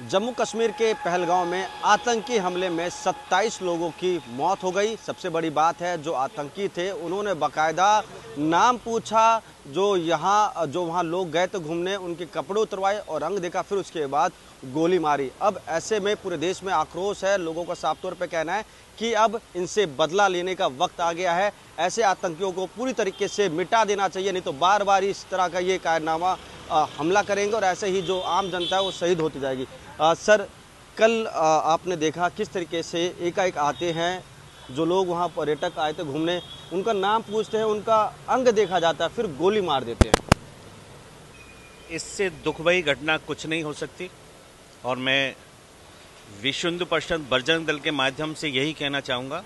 जम्मू कश्मीर के पहलगांव में आतंकी हमले में 27 लोगों की मौत हो गई। सबसे बड़ी बात है, जो आतंकी थे उन्होंने बाकायदा नाम पूछा, जो वहाँ लोग गए थे घूमने, उनके कपड़े उतरवाए और रंग देखा, फिर उसके बाद गोली मारी। अब ऐसे में पूरे देश में आक्रोश है। लोगों का साफ तौर पे कहना है कि अब इनसे बदला लेने का वक्त आ गया है। ऐसे आतंकियों को पूरी तरीके से मिटा देना चाहिए, नहीं तो बार बार इस तरह का ये कायरनामा हमला करेंगे और ऐसे ही जो आम जनता है वो शहीद होती जाएगी। सर, कल आपने देखा किस तरीके से एकाएक आते हैं जो लोग, वहाँ पर्यटक आए थे घूमने, उनका नाम पूछते हैं, उनका अंग देखा जाता है, फिर गोली मार देते हैं। इससे दुखभरी घटना कुछ नहीं हो सकती और मैं विश्व हिंदू परिषद बजरंग दल के माध्यम से यही कहना चाहूँगा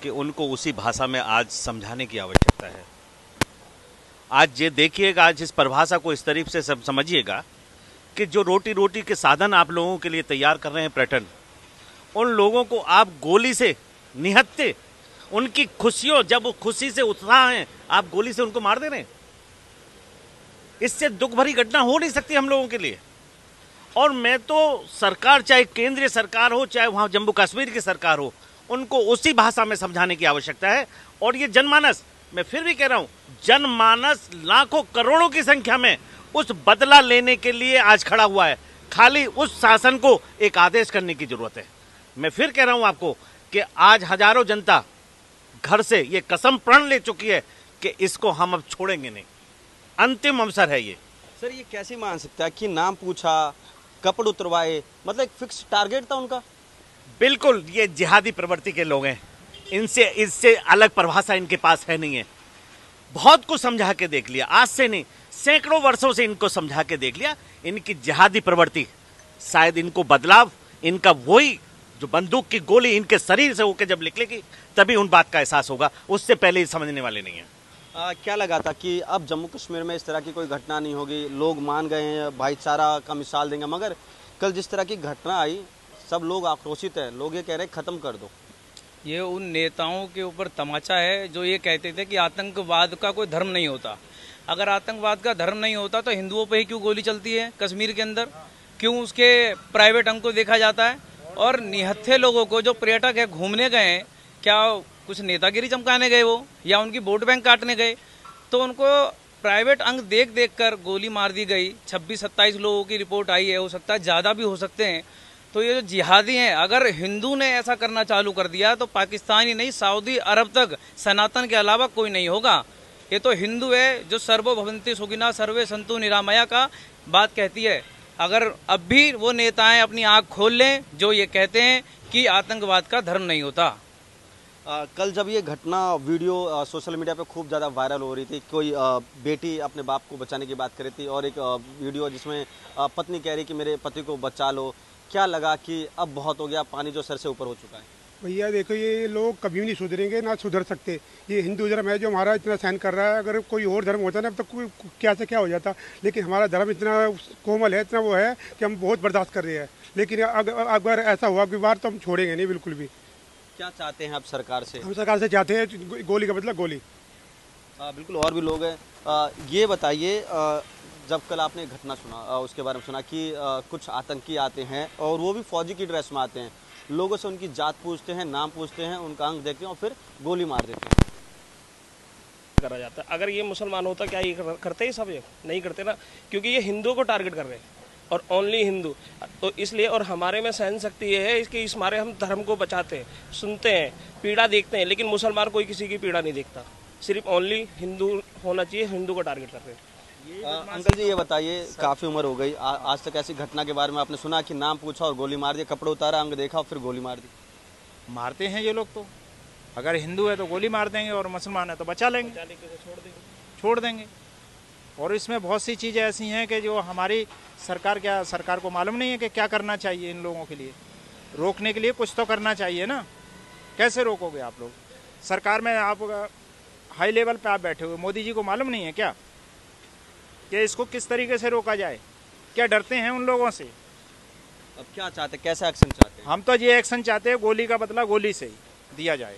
कि उनको उसी भाषा में आज समझाने की आवश्यकता है। आज ये देखिएगा, आज इस परिभाषा को इस तरीके से सब समझिएगा कि जो रोटी के साधन आप लोगों के लिए तैयार कर रहे हैं पर्यटन, उन लोगों को आप गोली से निहत्ते, उनकी खुशियों, जब वो खुशी से उत्साह हैं, आप गोली से उनको मार दे रहे हैं। इससे दुख भरी घटना हो नहीं सकती हम लोगों के लिए। और मैं तो सरकार, चाहे केंद्रीय सरकार हो, चाहे वहाँ जम्मू कश्मीर की सरकार हो, उनको उसी भाषा में समझाने की आवश्यकता है। और ये जनमानस, मैं फिर भी कह रहा हूँ, जनमानस लाखों करोड़ों की संख्या में उस बदला लेने के लिए आज खड़ा हुआ है। खाली उस शासन को एक आदेश करने की जरूरत है। मैं फिर कह रहा हूं आपको कि आज हजारों जनता घर से ये कसम प्रण ले चुकी है कि इसको हम अब छोड़ेंगे नहीं। अंतिम अवसर है ये। सर, ये कैसे मान सकता है कि नाम पूछा, कपड़े उतरवाए, मतलब एक फिक्स टारगेट था उनका? बिल्कुल, ये जिहादी प्रवृत्ति के लोग हैं। इससे अलग परिभाषा इनके पास है नहीं है। बहुत कुछ समझा के देख लिया, आज से नहीं, सैकड़ों वर्षों से इनको समझा के देख लिया। इनकी जिहादी प्रवृत्ति, शायद इनको बदलाव, इनका वही जो बंदूक की गोली इनके शरीर से होकर जब निकलेगी तभी उन बात का एहसास होगा, उससे पहले ही समझने वाले नहीं है। क्या लगा था कि अब जम्मू कश्मीर में इस तरह की कोई घटना नहीं होगी, लोग मान गए हैं, भाईचारा का मिसाल देंगे, मगर कल जिस तरह की घटना आई, सब लोग आक्रोशित हैं। लोग ये कह रहे हैं खत्म कर दो। ये उन नेताओं के ऊपर तमाचा है जो ये कहते थे कि आतंकवाद का कोई धर्म नहीं होता। अगर आतंकवाद का धर्म नहीं होता तो हिंदुओं पे ही क्यों गोली चलती है कश्मीर के अंदर? क्यों उसके प्राइवेट अंग को देखा जाता है? और निहत्थे लोगों को, जो पर्यटक है घूमने गए हैं, क्या कुछ नेतागिरी चमकाने गए वो, या उनकी वोट बैंक काटने गए? तो उनको प्राइवेट अंग देख देख कर गोली मार दी गई। 26-27 लोगों की रिपोर्ट आई है, हो सकता है ज़्यादा भी हो सकते हैं। तो ये जो जिहादी हैं, अगर हिंदू ने ऐसा करना चालू कर दिया तो पाकिस्तान ही नहीं, सऊदी अरब तक सनातन के अलावा कोई नहीं होगा। ये तो हिंदू है जो सर्वो भवन्ति सुखिनः सर्वे सन्तु निरामया का बात कहती है। अगर अब भी वो नेताएं अपनी आंख खोल लें जो ये कहते हैं कि आतंकवाद का धर्म नहीं होता। कल जब ये घटना वीडियो सोशल मीडिया पे खूब ज़्यादा वायरल हो रही थी, कोई बेटी अपने बाप को बचाने की बात कर रही थी और एक वीडियो जिसमें पत्नी कह रही कि मेरे पति को बचा लो, क्या लगा कि अब बहुत हो गया, पानी जो सर से ऊपर हो चुका है? भैया देखो, ये लोग कभी भी नहीं सुधरेंगे, ना सुधर सकते। ये हिंदू धर्म है जो हमारा इतना सहन कर रहा है। अगर कोई और धर्म होता ना तो कोई क्या से क्या हो जाता, लेकिन हमारा धर्म इतना कोमल है, इतना वो है कि हम बहुत बर्दाश्त कर रहे हैं। लेकिन अगर ऐसा हुआ अगली बार तो हम छोड़ेंगे नहीं, बिल्कुल भी। क्या चाहते हैं आप सरकार से? हम सरकार से चाहते हैं गोली का बदला गोली। बिल्कुल, और भी लोग हैं। ये बताइए, जब कल आपने घटना सुना, उसके बारे में सुना कि कुछ आतंकी आते हैं और वो भी फौजी की ड्रेस में आते हैं, लोगों से उनकी जात पूछते हैं, नाम पूछते हैं, उनका अंग देखते हैं और फिर गोली मार देते हैं। करा जाता है। अगर ये मुसलमान होता क्या ये करते ही सब? ये नहीं करते ना, क्योंकि ये हिंदुओं को टारगेट कर रहे हैं और ओनली हिंदू। तो इसलिए, और हमारे में सहन शक्ति ये है इसके, इस मारे हम धर्म को बचाते हैं, सुनते हैं, पीड़ा देखते हैं, लेकिन मुसलमान कोई किसी की पीड़ा नहीं देखता। सिर्फ ओनली हिंदू होना चाहिए, हिंदू को टारगेट कर रहे हैं। अंकल जी, ये बताइए, काफ़ी उम्र हो गई, आज तक ऐसी घटना के बारे में आपने सुना कि नाम पूछा और गोली मार दी, कपड़े उतारा, अंग देखा और फिर गोली मार दी? मारते हैं ये लोग तो। अगर हिंदू है तो गोली मार देंगे और मुसलमान है तो बचा लेंगे, छोड़ देंगे। और इसमें बहुत सी चीज़ें ऐसी हैं कि जो हमारी सरकार को मालूम नहीं है कि क्या करना चाहिए इन लोगों के लिए। रोकने के लिए कुछ तो करना चाहिए ना। कैसे रोकोगे आप लोग? सरकार में आप हाई लेवल पे आप बैठे हुए, मोदी जी को मालूम नहीं है क्या कि इसको किस तरीके से रोका जाए? क्या डरते हैं उन लोगों से? अब क्या चाहते, कैसा एक्शन चाहते हैं? हम तो ये एक्शन चाहते हैं, गोली का बदला गोली से ही दिया जाए।